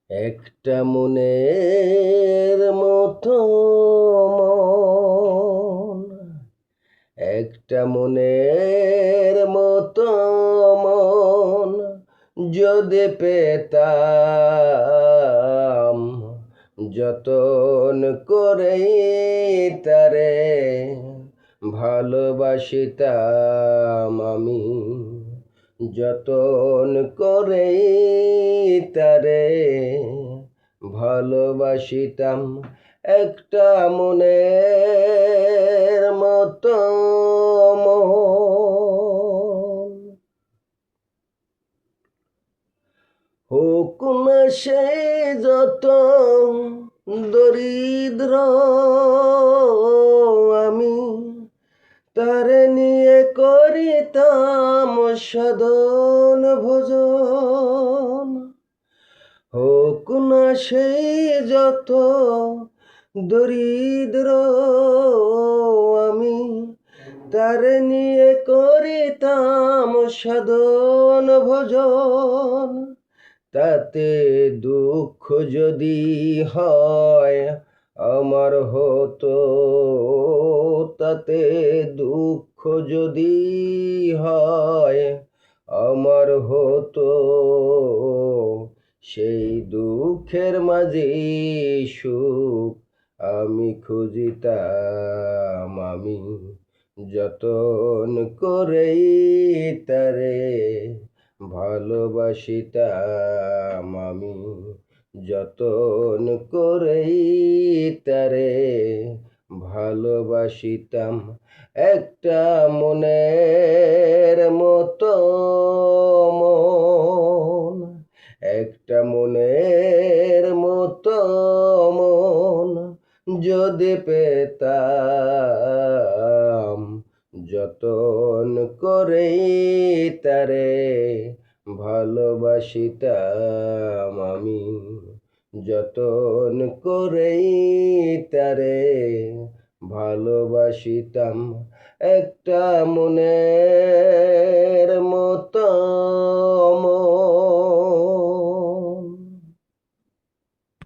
একটা মনের মতো মন, একটা মনের মতো মন যদি পেতাম, যতন করেই তারে ভালোবাসিতাম আমি, যতন করেই তারে ভালোবাসিতাম। একটা মনের মতো মন, হোক না সে যত দরিদ্র, আমি তারে নিয়ে করিতাম সাধন ভজন। হোক না সেই যত দরিদ্র, আমি তারে নিয়ে করিতাম সাধন ভজন। তাতে দুঃখ যদি হয় আমার হতো, তাতে দুঃখ যদি হয় আমার হতো, সেই দুঃখের মাঝে সুখ আমি খুঁজিতাম আমি, যতন করেই তারে ভালোবাসিতাম আমি, যতন করেই তারে ভালোবাসিতাম। একটা মনের মতো মন, একটা মনের মতো মন যদি পেতাম, যতন করেই তারে ভালোবাসিতাম আমি, যতন করেই তারে ভালোবাসিতাম। একটা মনের